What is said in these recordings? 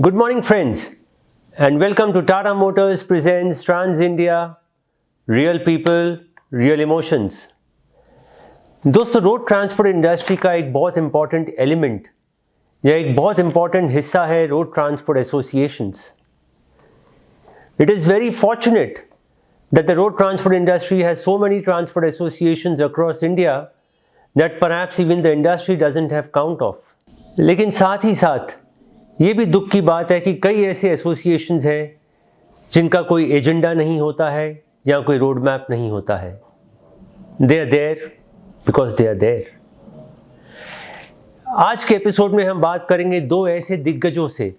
Good morning friends and welcome to Tata Motors presents Trans India Real People, Real Emotions। दोस्तों, road transport industry का एक बहुत important element या एक बहुत इंपॉर्टेंट हिस्सा है road transport associations. It is very fortunate that the road transport industry has so many transport associations across India that perhaps even the industry doesn't have count of। लेकिन साथ ही साथ ये भी दुख की बात है कि कई ऐसे एसोसिएशंस हैं जिनका कोई एजेंडा नहीं होता है या कोई रोड मैप नहीं होता है। They are there because they are there. आज के एपिसोड में हम बात करेंगे दो ऐसे दिग्गजों से,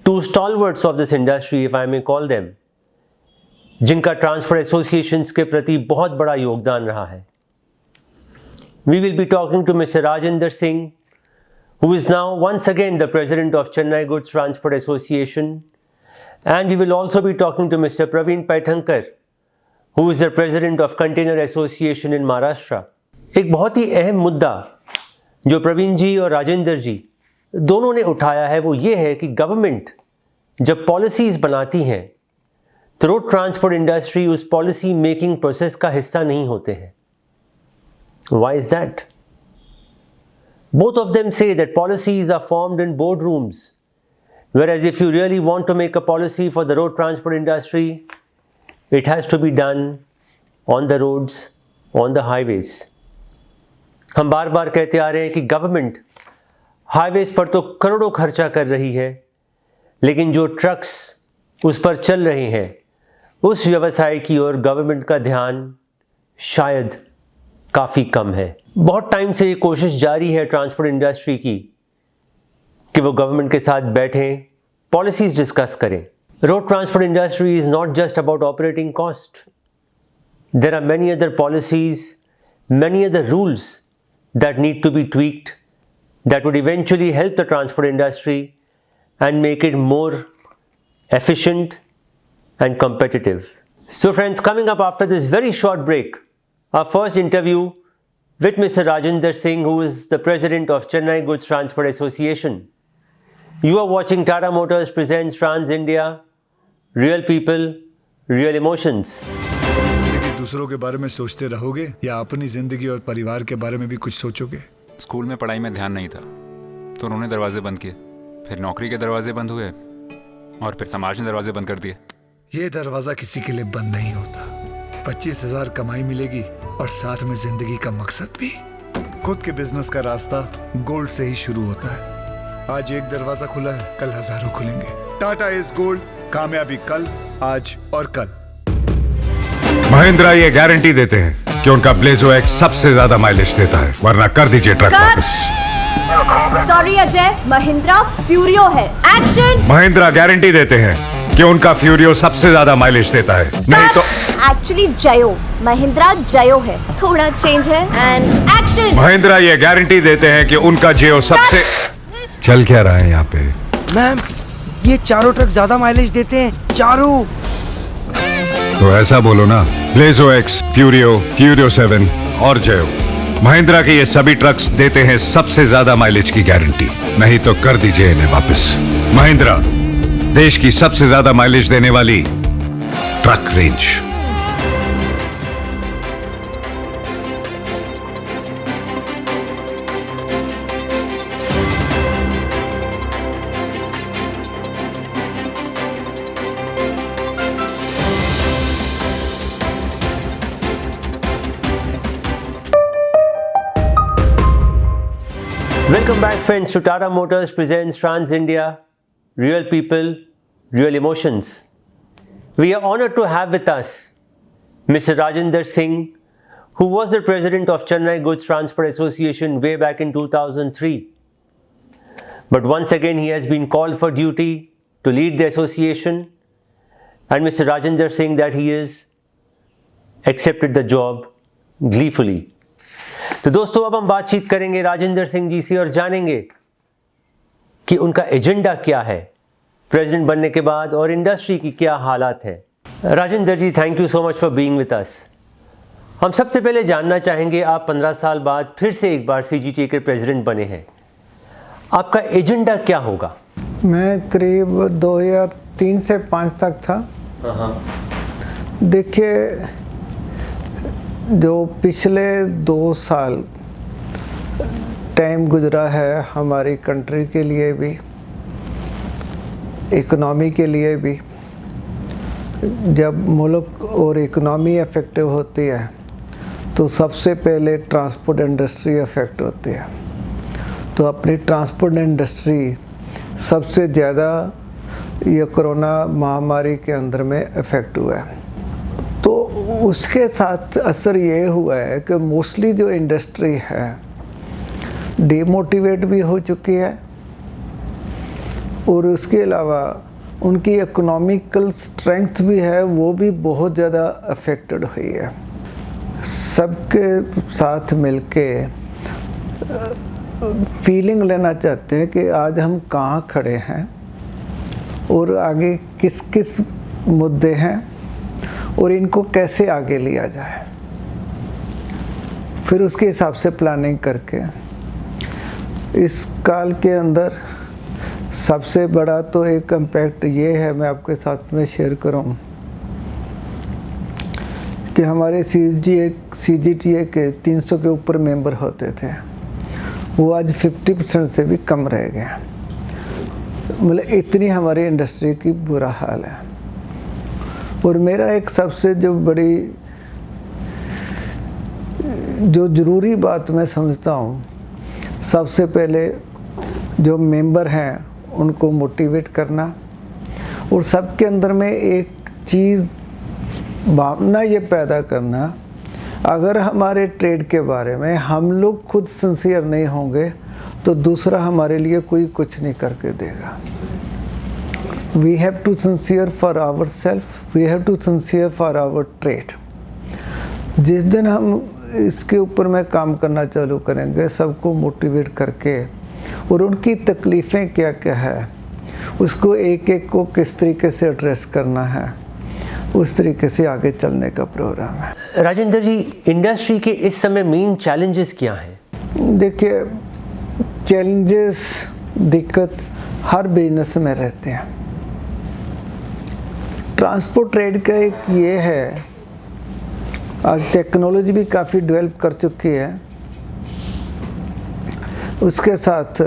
two stalwarts of this industry if I may call them, जिनका ट्रांसपोर्ट एसोसिएशंस के प्रति बहुत बड़ा योगदान रहा है। We will be talking to mister Rajendra Singh, who is now once again the president of Chennai Goods Transport Association, and we will also be talking to Mr. Praveen Paithankar, who is the president of Container Association in Maharashtra। एक बहुत ही अहम मुद्दा जो प्रवीण जी और राजेंद्र जी दोनों ने उठाया है वो ये है कि गवर्नमेंट जब पॉलिसीज़ बनाती हैं तो रोड ट्रांसपोर्ट इंडस्ट्री उस पॉलिसी मेकिंग प्रोसेस का हिस्सा नहीं होते हैं। Why is that? Both of them say that policies are formed in boardrooms, whereas if you really want to make a policy for the road transport industry, it has to be done on the roads, on the highways। हम बार बार कहते आ रहे हैं कि government highways पर तो करोड़ों खर्चा कर रही है, लेकिन जो ट्रक्स उस पर चल रहे हैं उस व्यवसाय की ओर गवर्नमेंट का ध्यान शायद काफ़ी कम है। बहुत टाइम से ये कोशिश जारी है ट्रांसपोर्ट इंडस्ट्री की कि वो गवर्नमेंट के साथ बैठें, पॉलिसीज़ डिस्कस करें। Road transport industry is not just about operating cost, there are many other policies, many other rules that need to be tweaked that would eventually help the transport industry and make it more efficient and competitive। So friends, coming up after this very short break, our first interview with Mr. Rajendra Singh, who is the president of Chennai Goods Transport Association। You are watching Tata Motors presents Trans India Real People, Real Emotions। जिंदगी दूसरों के बारे में सोचते रहोगे या अपनी जिंदगी और परिवार के बारे में भी कुछ सोचोगे? स्कूल में पढ़ाई में ध्यान नहीं था तो उन्होंने दरवाजे बंद किए, फिर नौकरी के दरवाजे बंद हुए और फिर समाज ने दरवाजे बंद कर दिए। ये दरवाजा किसी के लिए बंद नहीं होता। 25,000 कमाई मिलेगी और साथ में जिंदगी का मकसद भी। खुद के बिजनेस का रास्ता गोल्ड से ही शुरू होता है। आज एक दरवाजा खुला है, कल हजारों खुलेंगे। टाटा इज गोल्ड, कामयाबी कल, आज और कल। महिंद्रा ये गारंटी देते हैं कि उनका ब्लेजो एक्स सबसे ज्यादा माइलेज देता है, वरना कर दीजिए ट्रक वापस। सॉरी अजय, महिंद्रा फ्यूरियो है। एक्शन। महिंद्रा गारंटी देते हैं कि उनका फ्यूरियो सबसे ज्यादा माइलेज देता है, नहीं तो एक्चुअली जयो, महिंद्रा जयो है, थोड़ा चेंज है। And action. महिंद्रा ये गारंटी देते हैं कि उनका जियो सबसे। चल क्या रहा है यहाँ पे? मैम, ये चारों ट्रक ज्यादा माइलेज देते हैं, चारों। तो ऐसा बोलो ना, ब्लेजो एक्स, फ्यूरियो, फ्यूरियो 7 और जयो। महिंद्रा के ये सभी ट्रक्स देते हैं सबसे ज्यादा माइलेज की गारंटी, नहीं तो कर दीजिए इन्हें वापस। महिंद्रा, देश की सबसे ज्यादा माइलेज देने वाली truck range. Welcome back friends to Tata Motors presents Trans India Real People, Real Emotions। We are honored to have with us Mr. Rajendra Singh, who was the president of Chennai Goods Transport Association way back in 2003. But once again he has been called for duty to lead the association, and Mr. Rajendra Singh that he has accepted the job gleefully। तो दोस्तों, अब हम बातचीत करेंगे राजेंद्र सिंह जी से और जानेंगे कि उनका एजेंडा क्या है प्रेसिडेंट बनने के बाद और इंडस्ट्री की क्या हालात है। Rajendra ji, thank you so much for being with us. हम सबसे पहले जानना चाहेंगे, आप 15 साल बाद फिर से एक बार सीजीटी के प्रेसिडेंट बने हैं, आपका एजेंडा क्या होगा? मैं करीब 2003 से 5 तक था। देखिए, जो पिछले 2 साल टाइम गुजरा है हमारी कंट्री के लिए भी, इकोनॉमी के लिए भी, जब मुल्क और इकोनॉमी अफेक्टिव होती है तो सबसे पहले ट्रांसपोर्ट इंडस्ट्री अफेक्ट होती है। तो अपनी ट्रांसपोर्ट इंडस्ट्री सबसे ज़्यादा ये कोरोना महामारी के अंदर में अफेक्ट हुआ है। तो उसके साथ असर ये हुआ है कि मोस्टली जो इंडस्ट्री है डीमोटिवेट भी हो चुकी है, और उसके अलावा उनकी इकोनॉमिकल स्ट्रेंथ भी है, वो भी बहुत ज़्यादा अफेक्टेड हुई है। सबके साथ मिलके फीलिंग लेना चाहते हैं कि आज हम कहाँ खड़े हैं और आगे किस किस मुद्दे हैं और इनको कैसे आगे लिया जाए। फिर उसके हिसाब से प्लानिंग करके इस काल के अंदर सबसे बड़ा तो एक इम्पैक्ट ये है, मैं आपके साथ में शेयर करूं कि हमारे CGTA के 300 के ऊपर मेंबर होते थे, वो आज 50% से भी कम रह गए। मतलब इतनी हमारी इंडस्ट्री की बुरा हाल है। और मेरा एक सबसे जो बड़ी जो ज़रूरी बात मैं समझता हूँ, सबसे पहले जो मेंबर हैं उनको मोटिवेट करना, और सबके अंदर में एक चीज़ भावना ये पैदा करना, अगर हमारे ट्रेड के बारे में हम लोग खुद सिंसियर नहीं होंगे तो दूसरा हमारे लिए कोई कुछ नहीं करके देगा। We have to sincere for our self, we have to sincere for our trade. जिस दिन हम इसके ऊपर में काम करना चालू करेंगे, सबको मोटिवेट करके, और उनकी तकलीफ़ें क्या क्या है उसको एक एक को किस तरीके से एड्रेस करना है, उस तरीके से आगे चलने का प्रोग्राम है। राजेंद्र जी, इंडस्ट्री के इस समय मेन चैलेंजेस क्या हैं? देखिए, चैलेंजेस, दिक्कत हर बिजनेस में रहते हैं। ट्रांसपोर्ट ट्रेड का एक ये है, आज टेक्नोलॉजी भी काफ़ी डेवलप कर चुकी है, उसके साथ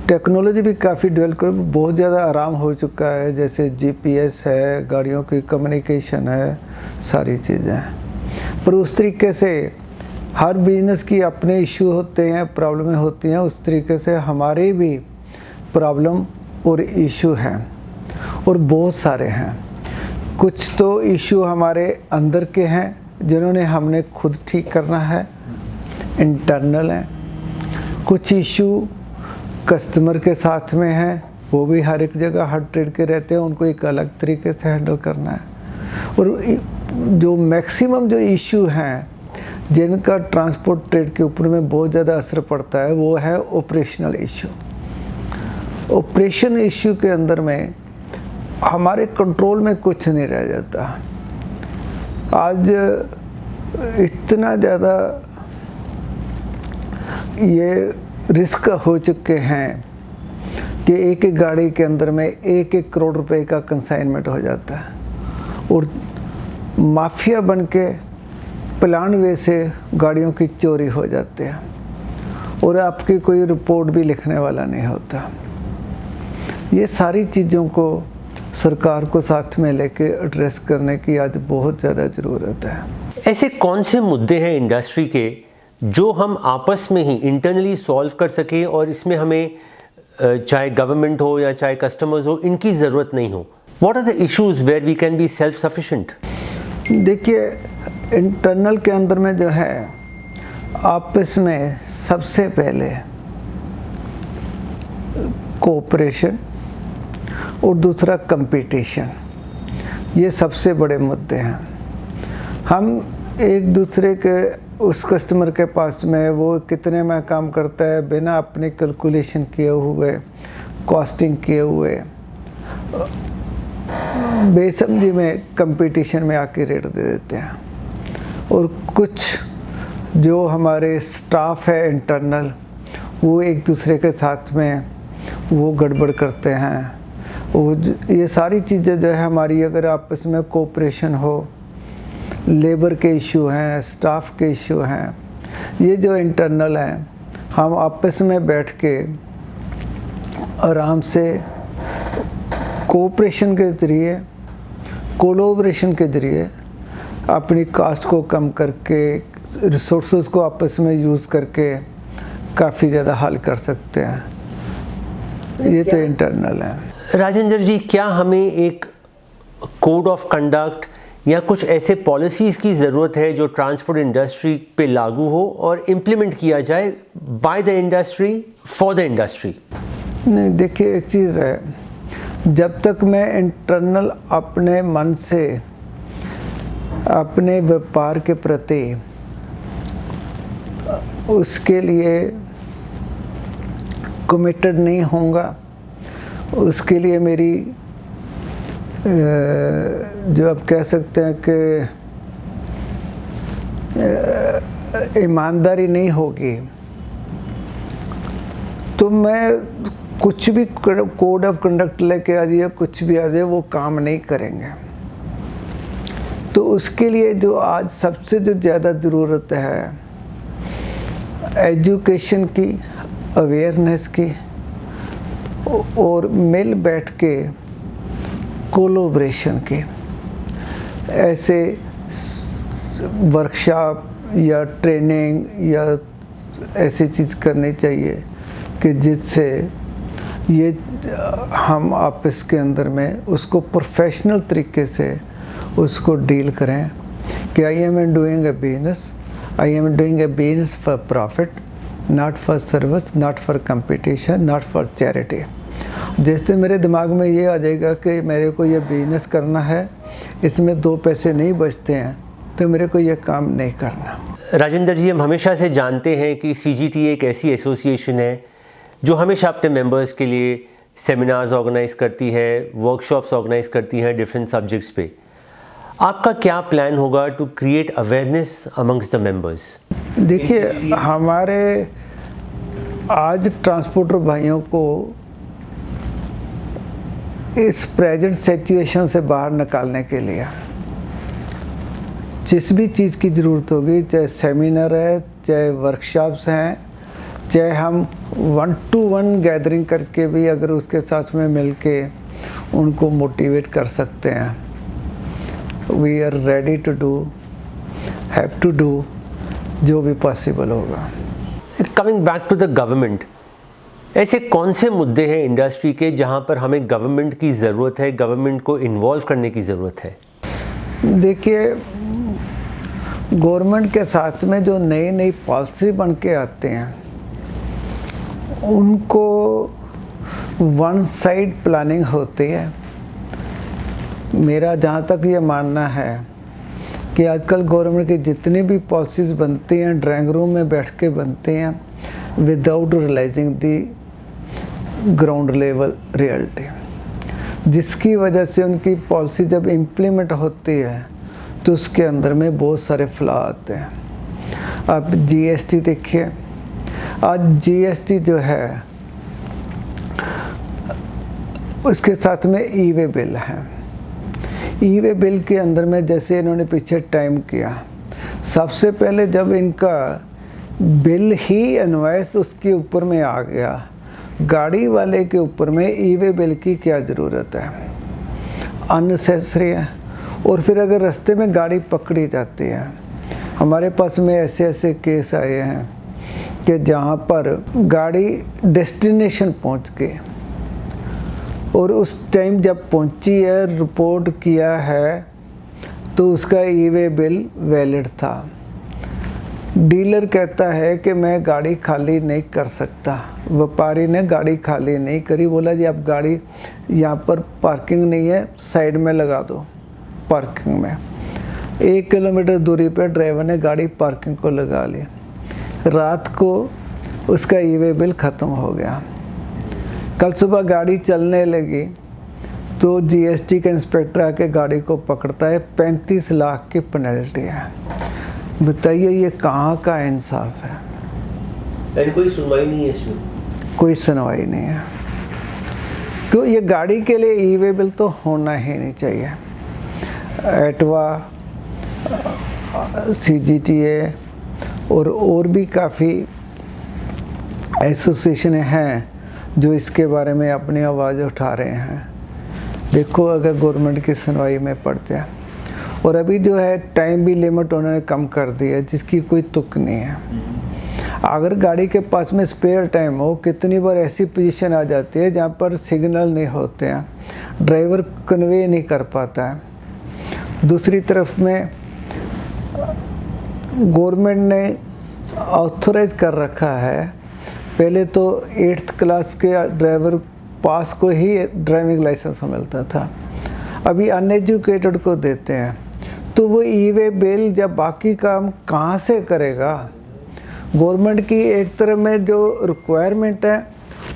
टेक्नोलॉजी भी काफ़ी डेवलप कर, बहुत ज़्यादा आराम हो चुका है। जैसे GPS है, गाड़ियों की कम्युनिकेशन है, सारी चीज़ें हैं। पर उस तरीके से हर बिजनेस की अपने इशू होते हैं, प्रॉब्लमें होती हैं, उस तरीके से हमारे भी प्रॉब्लम और इशू हैं, और बहुत सारे हैं। कुछ तो इशू हमारे अंदर के हैं जिन्होंने हमने खुद ठीक करना है, इंटरनल हैं। कुछ इशू कस्टमर के साथ में है, वो भी हर एक जगह हर ट्रेड के रहते हैं, उनको एक अलग तरीके से हैंडल करना है। और जो मैक्सिमम जो इशू हैं जिनका ट्रांसपोर्ट ट्रेड के ऊपर में बहुत ज़्यादा असर पड़ता है, वो है ऑपरेशनल इशू। ऑपरेशन इशू के अंदर में हमारे कंट्रोल में कुछ नहीं रह जाता। आज इतना ज़्यादा ये रिस्क हो चुके हैं कि एक एक गाड़ी के अंदर में 1-1 करोड़ रुपए का कंसाइनमेंट हो जाता है, और माफिया बन के प्लान वे से गाड़ियों की चोरी हो जाते हैं, और आपकी कोई रिपोर्ट भी लिखने वाला नहीं होता। ये सारी चीज़ों को सरकार को साथ में लेके एड्रेस करने की आज बहुत ज़्यादा ज़रूरत है। ऐसे कौन से मुद्दे हैं इंडस्ट्री के जो हम आपस में ही इंटरनली सॉल्व कर सकें और इसमें हमें चाहे गवर्नमेंट हो या चाहे कस्टमर्स हो, इनकी ज़रूरत नहीं हो? What are the issues where we can be self sufficient? देखिए, इंटरनल के अंदर में जो है, आपस में सबसे पहले कोऑपरेशन और दूसरा कंपटीशन, ये सबसे बड़े मुद्दे हैं। हम एक दूसरे के उस कस्टमर के पास में वो कितने में काम करता है बिना अपने कैलकुलेशन किए हुए, कॉस्टिंग किए हुए, बेसमझी में कंपटीशन में आके रेट दे देते हैं। और कुछ जो हमारे स्टाफ है इंटरनल, वो एक दूसरे के साथ में वो गड़बड़ करते हैं। ये सारी चीज़ें जो है हमारी, अगर आपस में कोऑपरेशन हो, लेबर के इशू हैं, स्टाफ के इशू हैं, ये जो इंटरनल हैं, हम आपस में बैठ के आराम से कोऑपरेशन के ज़रिए, कोलैबोरेशन के ज़रिए अपनी कास्ट को कम करके, रिसोर्सेज को आपस में यूज़ करके काफ़ी ज़्यादा हल कर सकते हैं। ये तो इंटरनल है। राजेंद्र जी, क्या हमें एक कोड ऑफ कंडक्ट या कुछ ऐसे पॉलिसीज़ की ज़रूरत है जो ट्रांसपोर्ट इंडस्ट्री पे लागू हो और इम्प्लीमेंट किया जाए by the industry for the industry? नहीं, देखिए एक चीज़ है, जब तक मैं इंटरनल अपने मन से अपने व्यापार के प्रति उसके लिए कमिटेड नहीं होऊंगा, उसके लिए मेरी जो आप कह सकते हैं कि ईमानदारी नहीं होगी, तो मैं कुछ भी कोड ऑफ कंडक्ट लेके आ जाइए, कुछ भी आ जाए, वो काम नहीं करेंगे। तो उसके लिए जो आज सबसे जो ज़्यादा ज़रूरत है, एजुकेशन की, अवेयरनेस की, और मिल बैठ के कोलैबोरेशन की, ऐसे वर्कशॉप या ट्रेनिंग या ऐसी चीज़ करनी चाहिए कि जिससे ये हम आपस के अंदर में उसको प्रोफेशनल तरीके से उसको डील करें कि I am doing a business for profit, not for service, not for competition, not for charity. जैसे मेरे दिमाग में ये आ जाएगा कि मेरे को ये बिजनेस करना है, इसमें 2 पैसे नहीं बचते हैं, तो मेरे को ये काम नहीं करना। राजेंद्र जी, हम हमेशा से जानते हैं कि CGT एक ऐसी एसोसिएशन है जो हमेशा अपने मेंबर्स के लिए सेमिनार्स ऑर्गेनाइज करती है, वर्कशॉप्स ऑर्गेनाइज करती हैं डिफरेंट सब्जेक्ट्स पे। आपका क्या प्लान होगा to create awareness amongst the members? देखिए, हमारे आज ट्रांसपोर्टर भाइयों को इस प्रेजेंट सिचुएशन से बाहर निकालने के लिए जिस भी चीज़ की ज़रूरत होगी, चाहे सेमिनार है, चाहे वर्कशॉप्स हैं, चाहे हम 1-to-1 गैदरिंग करके भी अगर उसके साथ में मिल के उनको मोटिवेट कर सकते हैं, we are ready to do, have to do, जो भी पॉसिबल होगा। Coming back to the government, ऐसे कौन से मुद्दे हैं इंडस्ट्री के जहां पर हमें गवर्नमेंट की ज़रूरत है, गवर्नमेंट को इन्वॉल्व करने की ज़रूरत है? देखिए, गवर्नमेंट के साथ में जो नई नई पॉलिसी बन के आते हैं, उनको वन साइड प्लानिंग होती है। मेरा जहाँ तक ये मानना है कि आजकल गवर्नमेंट की जितनी भी पॉलिसीज़ बनती हैं, ड्राइंग रूम में बैठ के बनती हैं, without realising the ground level reality, जिसकी वजह से उनकी पॉलिसी जब इम्प्लीमेंट होती है तो उसके अंदर में बहुत सारे फ्लॉ आते हैं। आप GST देखिए, आज GST जो है उसके साथ में ई-वे बिल है। ई-वे बिल के अंदर में जैसे इन्होंने पीछे टाइम किया, सबसे पहले जब इनका बिल ही इनवॉइस उसके ऊपर में आ गया, गाड़ी वाले के ऊपर में ई-वे बिल की क्या ज़रूरत है, अननेसेसरी है। और फिर अगर रास्ते में गाड़ी पकड़ी जाती है, हमारे पास में ऐसे ऐसे केस आए हैं कि जहाँ पर गाड़ी डेस्टिनेशन पहुँच गई और उस टाइम जब पहुँची है, रिपोर्ट किया है, तो उसका ई-वे बिल वैलिड था। डीलर कहता है कि मैं गाड़ी खाली नहीं कर सकता, व्यापारी ने गाड़ी खाली नहीं करी, बोला जी आप गाड़ी यहाँ पर पार्किंग नहीं है, साइड में लगा दो पार्किंग में। 1 किलोमीटर दूरी पर ड्राइवर ने गाड़ी पार्किंग को लगा ली, रात को उसका ई-वे बिल ख़त्म हो गया। कल सुबह गाड़ी चलने लगी तो GST का इंस्पेक्टर आके गाड़ी को पकड़ता है, 35 लाख की पेनल्टी है। बताइए ये कहाँ का इंसाफ है? एंड कोई सुनवाई नहीं है इसमें? कोई सुनवाई नहीं है, क्यों? ये गाड़ी के लिए ई वे बिल तो होना ही नहीं चाहिए। एटवा, CGTA और भी काफ़ी एसोसिएशन हैं जो इसके बारे में अपनी आवाज़ उठा रहे हैं। देखो अगर गवर्नमेंट की सुनवाई में पड़ जाए। और अभी जो है टाइम भी लिमिट उन्होंने कम कर दी है, जिसकी कोई तुक नहीं है। अगर गाड़ी के पास में स्पेयर टाइम हो, कितनी बार ऐसी पोजीशन आ जाती है जहाँ पर सिग्नल नहीं होते हैं, ड्राइवर कन्वे नहीं कर पाता है। दूसरी तरफ में गवर्नमेंट ने ऑथोराइज कर रखा है, पहले तो 8th क्लास के ड्राइवर पास को ही ड्राइविंग लाइसेंस मिलता था, अभी अनएजुकेटेड को देते हैं। तो वो ई वे बिल जब बाकी काम कहाँ से करेगा? गवर्नमेंट की एक तरफ में जो रिक्वायरमेंट है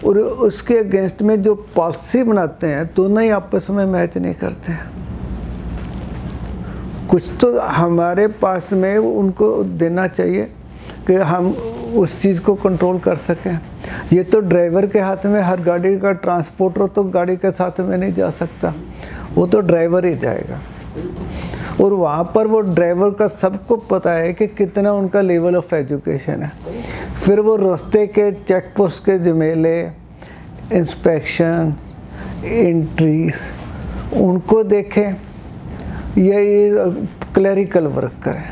और उसके अगेंस्ट में जो पॉलिसी बनाते हैं, दोनों ही आपस में मैच नहीं करते हैं। कुछ तो हमारे पास में उनको देना चाहिए कि हम उस चीज़ को कंट्रोल कर सकें। ये तो ड्राइवर के हाथ में, हर गाड़ी का ट्रांसपोर्टर तो गाड़ी के साथ में नहीं जा सकता, वो तो ड्राइवर ही जाएगा। और वहाँ पर वो ड्राइवर का सबको पता है कि कितना उनका लेवल ऑफ एजुकेशन है। फिर वो रास्ते के चेक पोस्ट के झमेले, इंस्पेक्शन, एंट्रीज उनको देखें, ये क्लरिकल वर्क करें।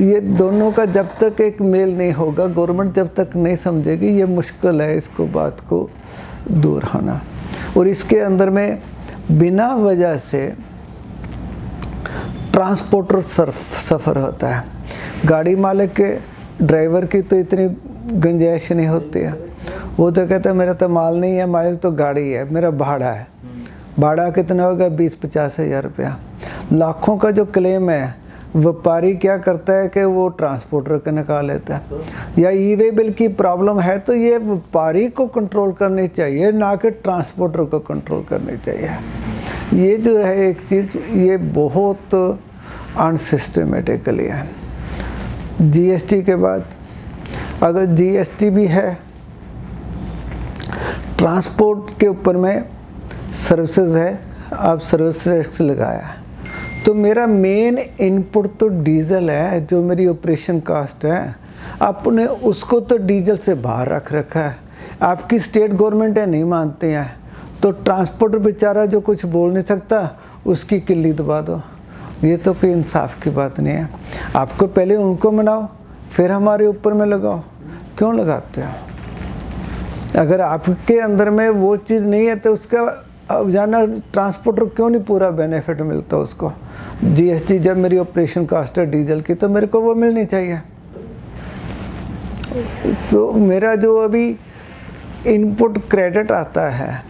ये दोनों का जब तक एक मेल नहीं होगा, गवर्नमेंट जब तक नहीं समझेगी, ये मुश्किल है इसको बात को दूर होना। और इसके अंदर में बिना वजह से ट्रांसपोर्टर सफ़र होता है। गाड़ी मालिक के ड्राइवर की तो इतनी गुंजाइश नहीं होती है, वो तो कहता है मेरा तो माल नहीं है, मालिक तो गाड़ी है, मेरा भाड़ा है। भाड़ा कितना होगा? 20-50 हज़ार रुपया। लाखों का जो क्लेम है, व्यापारी क्या करता है कि वो ट्रांसपोर्टर का निकाल लेता है। या ई वे बिल की प्रॉब्लम है तो ये व्यापारी को कंट्रोल करनी चाहिए, ना कि ट्रांसपोर्टर को कंट्रोल करनी चाहिए। ये जो है एक चीज़, ये बहुत अनसिस्टमेटिकली है। GST के बाद अगर GST भी है, ट्रांसपोर्ट के ऊपर में सर्विसेज है, आप सर्विस टैक्स लगाया, तो मेरा मेन इनपुट तो डीजल है, जो मेरी ऑपरेशन कास्ट है, आपने उसको तो डीजल से बाहर रख रखा है। आपकी स्टेट गवर्नमेंट है नहीं मानते हैं, तो ट्रांसपोर्टर बेचारा जो कुछ बोल नहीं सकता, उसकी किल्ली दबा दो। ये तो कोई इंसाफ की बात नहीं है। आपको पहले उनको मनाओ, फिर हमारे ऊपर में लगाओ, क्यों लगाते हो? अगर आपके अंदर में वो चीज़ नहीं है तो उसका अब जाना ट्रांसपोर्टर क्यों नहीं पूरा बेनिफिट मिलता उसको? GST जब मेरी ऑपरेशन कास्ट है डीजल की, तो मेरे को वो मिलनी चाहिए। तो मेरा जो अभी इनपुट क्रेडिट आता है,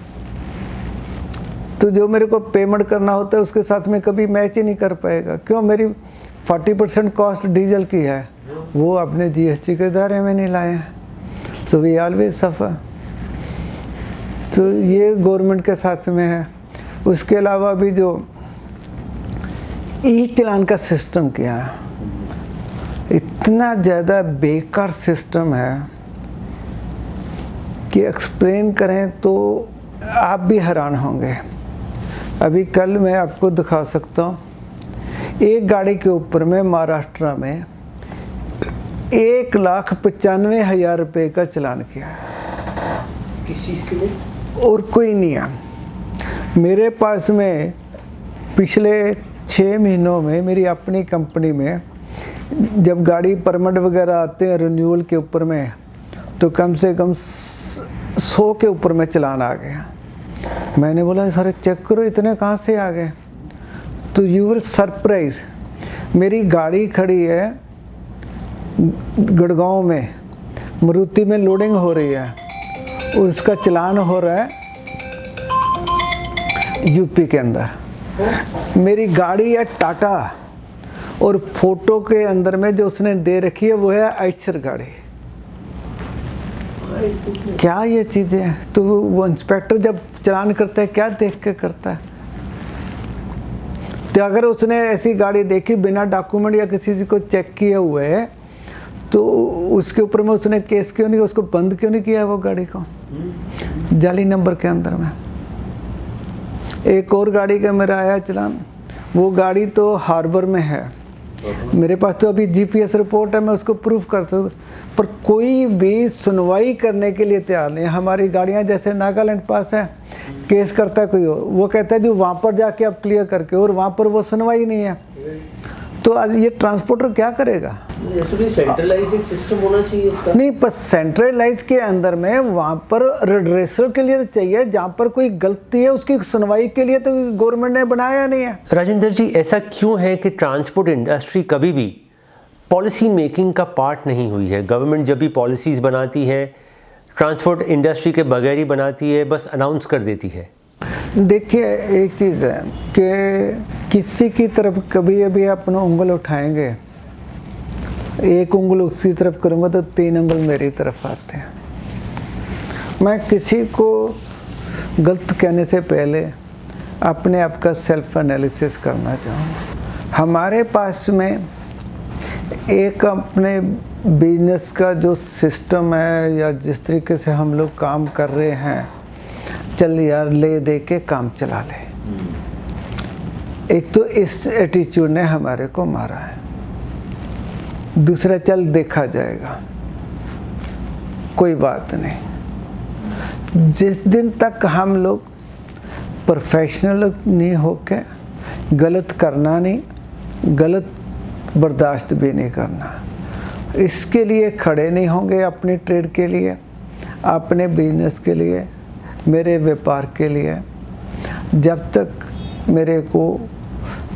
तो जो मेरे को पेमेंट करना होता है उसके साथ में कभी मैच ही नहीं कर पाएगा। क्यों? मेरी 40% कॉस्ट डीजल की है, वो अपने GST के दायरे में नहीं लाए हैं। सो वी ऑलवेज सफ़र। तो ये गवर्नमेंट के साथ में है। उसके अलावा भी जो ई चालान का सिस्टम किया है, इतना ज़्यादा बेकार सिस्टम है कि एक्सप्लेन करें तो आप भी हैरान होंगे। अभी कल मैं आपको दिखा सकता हूँ, एक गाड़ी के ऊपर में महाराष्ट्र में 1,95,000 रुपये का चालान किया। किस चीज़ के लिए? और कोई नहीं है। मेरे पास में पिछले 6 महीनों में मेरी अपनी कंपनी में जब गाड़ी परमिट वगैरह आते हैं रिन्यूअल के ऊपर में, तो कम से कम 100 के ऊपर में चालान आ गया। मैंने बोला सर चेक करो इतने कहाँ से आ गए? तो यू विल सरप्राइज, मेरी गाड़ी खड़ी है गुड़गांव में, मारुति में लोडिंग हो रही है, उसका चालान हो रहा है यूपी के अंदर। मेरी गाड़ी है टाटा, और फोटो के अंदर में जो उसने दे रखी है वो है आइचर गाड़ी। क्या ये चीज़ें हैं? तो वो इंस्पेक्टर जब चालान करता है क्या देख के करता है? तो अगर उसने ऐसी गाड़ी देखी बिना डॉक्यूमेंट या किसी को चेक किए हुए, तो उसके ऊपर में उसने केस क्यों नहीं, उसको बंद क्यों नहीं किया वो गाड़ी को जाली नंबर के अंदर में। एक और गाड़ी का मेरा आया चलान, वो गाड़ी तो हार्बर में है, मेरे पास तो अभी जीपीएस रिपोर्ट है, मैं उसको प्रूफ करता हूँ, पर कोई भी सुनवाई करने के लिए तैयार नहीं। हमारी गाड़ियाँ जैसे नागालैंड पास है, केस करता है कोई और, वो कहता है जो वहाँ पर जाके आप क्लियर करके, और वहाँ पर वो सुनवाई नहीं है। तो आज ये ट्रांसपोर्टर क्या करेगा? सेंट्रलाइज एक सिस्टम होना चाहिए इसका। नहीं, पर सेंट्रलाइज के अंदर में वहाँ पर रिड्रेसल के लिए चाहिए, जहाँ पर कोई गलती है उसकी सुनवाई के लिए तो गवर्नमेंट ने बनाया नहीं है। राजेंद्र जी, ऐसा क्यों है कि ट्रांसपोर्ट इंडस्ट्री कभी भी पॉलिसी मेकिंग का पार्ट नहीं हुई है? गवर्नमेंट जब भी पॉलिसीज़ बनाती है, ट्रांसपोर्ट इंडस्ट्री के बगैर ही बनाती है, बस अनाउंस कर देती है। देखिए, एक चीज़ है कि किसी की तरफ कभी अभी अपना उंगल उठाएंगे, एक उंगल उसकी तरफ करूँगा तो 3 उंगल मेरी तरफ आते हैं। मैं किसी को गलत कहने से पहले अपने आप का सेल्फ एनालिसिस करना चाहूँगा। हमारे पास में एक अपने बिजनेस का जो सिस्टम है या जिस तरीके से हम लोग काम कर रहे हैं, चल यार ले दे के काम चला ले, एक तो इस एटीट्यूड ने हमारे को मारा है। दूसरा, चल देखा जाएगा, कोई बात नहीं। जिस दिन तक हम लोग प्रोफेशनल नहीं होके गलत करना नहीं, गलत बर्दाश्त भी नहीं करना, इसके लिए खड़े नहीं होंगे, अपने ट्रेड के लिए, अपने बिजनेस के लिए, मेरे व्यापार के लिए, जब तक मेरे को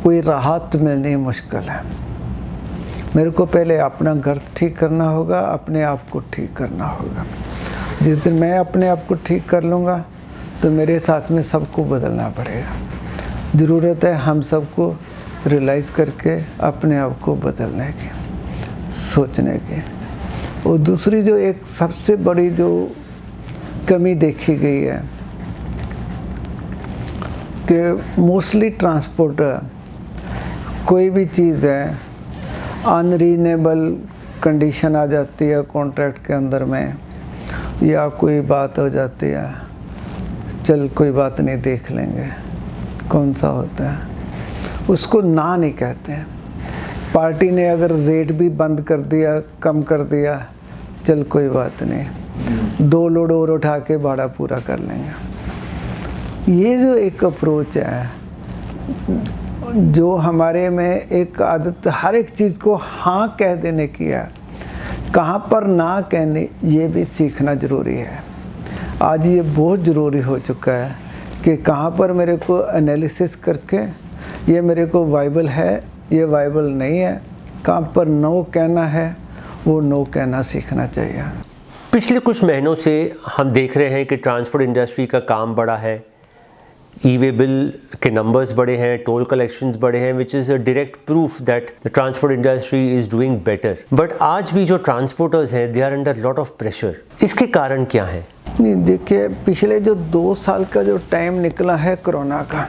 कोई राहत मिलनी मुश्किल है। मेरे को पहले अपना घर ठीक करना होगा, अपने आप को ठीक करना होगा। जिस दिन मैं अपने आप को ठीक कर लूँगा तो मेरे साथ में सबको बदलना पड़ेगा। ज़रूरत है हम सबको रियलाइज़ करके अपने आप को बदलने की, सोचने की। और दूसरी जो एक सबसे बड़ी जो कमी देखी गई है कि मोस्टली ट्रांसपोर्टर कोई भी चीज़ है, अनरीजनेबल कंडीशन आ जाती है कॉन्ट्रैक्ट के अंदर में, या कोई बात हो जाती है, चल कोई बात नहीं देख लेंगे, कौन सा होता है, उसको ना नहीं कहते हैं। पार्टी ने अगर रेट भी बंद कर दिया, कम कर दिया, चल कोई बात नहीं, 2 लोड और उठा के भाड़ा पूरा कर लेंगे। ये जो एक अप्रोच है, जो हमारे में एक आदत हर एक चीज़ को हाँ कह देने की है, कहाँ पर ना कहने, ये भी सीखना ज़रूरी है। आज ये बहुत ज़रूरी हो चुका है कि कहाँ पर मेरे को एनालिसिस करके ये मेरे को वाइबल है, ये वाइबल नहीं है, कहाँ पर नो कहना है, वो नो कहना सीखना चाहिए। पिछले कुछ महीनों से हम देख रहे हैं कि ट्रांसपोर्ट इंडस्ट्री का काम बढ़ा है, ई-वे बिल के नंबर्स बढ़े हैं, टोल कलेक्शंस बढ़े हैं, which is a direct proof that the transport industry is doing better. But आज भी जो ट्रांसपोर्टर्स हैं, they are under lot of pressure. इसके कारण क्या हैं? नहीं, देखिए, पिछले जो 2 साल का जो टाइम निकला है कोरोना का,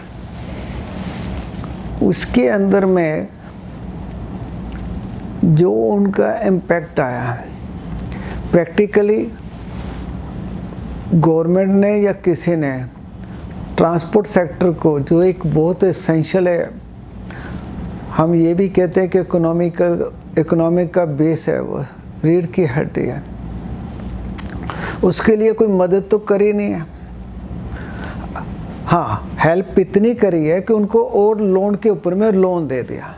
उसके अंदर में जो उनका इम्पैक्ट आया, प्रैक्टिकली गवर्नमेंट ने या किसी ने ट्रांसपोर्ट सेक्टर को, जो एक बहुत एसेंशियल है, हम ये भी कहते हैं कि इकोनॉमिक का बेस है, वो रीढ़ की हड्डी है, उसके लिए कोई मदद तो करी नहीं है। हाँ, हेल्प इतनी करी है कि उनको और लोन के ऊपर में लोन दे दिया,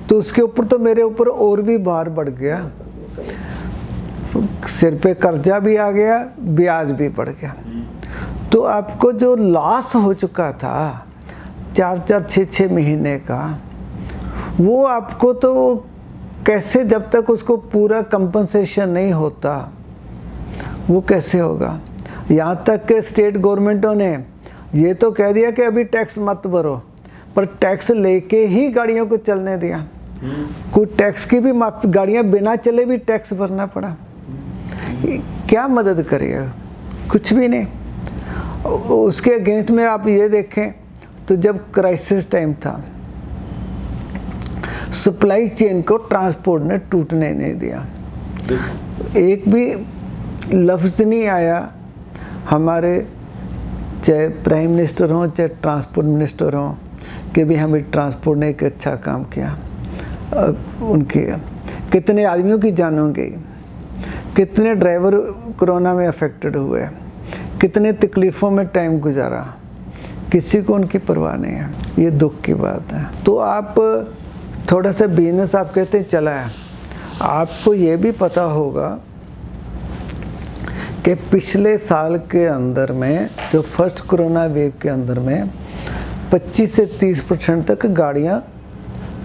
तो उसके ऊपर तो मेरे ऊपर और भी भार बढ़ गया, सिर पे कर्जा भी आ गया, ब्याज भी बढ़ गया। तो आपको जो लॉस हो चुका था 4-4, 6-6 महीने का, वो आपको तो कैसे, जब तक उसको पूरा कंपनसेशन नहीं होता, वो कैसे होगा? यहाँ तक कि स्टेट गवर्नमेंटों ने ये तो कह दिया कि अभी टैक्स मत भरो, पर टैक्स लेके ही गाड़ियों को चलने दिया। कोई टैक्स की भी माफी, गाड़ियाँ बिना चले भी टैक्स भरना पड़ा। क्या मदद करिएगा? कुछ भी नहीं। उसके अगेंस्ट में आप ये देखें तो जब क्राइसिस टाइम था, सप्लाई चेन को ट्रांसपोर्ट ने टूटने नहीं दिया। एक भी लफ्ज़ नहीं आया हमारे, चाहे प्राइम मिनिस्टर हों चाहे ट्रांसपोर्ट मिनिस्टर हों, कि भी हमें ट्रांसपोर्ट ने एक अच्छा काम किया। उनके कितने आदमियों की जान गई, कितने ड्राइवर कोरोना में अफेक्टेड हुए, कितने तकलीफ़ों में टाइम गुजारा, किसी को उनकी परवाह नहीं है। ये दुख की बात है। तो आप थोड़ा सा बिजनेस आप कहते हैं चला है, आपको ये भी पता होगा कि पिछले साल के अंदर में जो फर्स्ट कोरोना वेव के अंदर में 25 से 30% तक गाड़ियां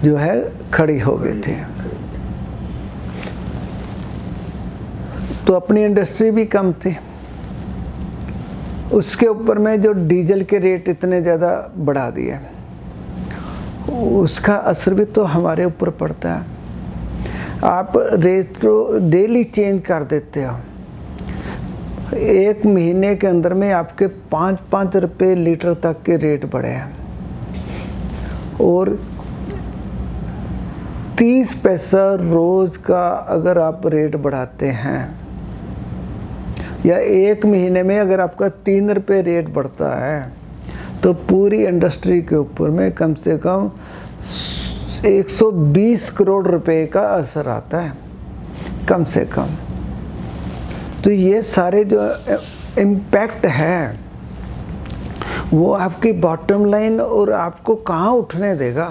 जो है खड़ी हो गई थी। तो अपनी इंडस्ट्री भी कम थी, उसके ऊपर में जो डीजल के रेट इतने ज़्यादा बढ़ा दिए, उसका असर भी तो हमारे ऊपर पड़ता है। आप रेट तो डेली चेंज कर देते हो, एक महीने के अंदर में आपके 5-5 रुपये लीटर तक के रेट बढ़े हैं, और 30 पैसा रोज़ का अगर आप रेट बढ़ाते हैं, या एक महीने में अगर आपका 3 रुपये रेट बढ़ता है, तो पूरी इंडस्ट्री के ऊपर में कम से कम 120 करोड़ रुपए का असर आता है, कम से कम। तो ये सारे जो इम्पैक्ट है वो आपकी बॉटम लाइन और आपको कहाँ उठने देगा।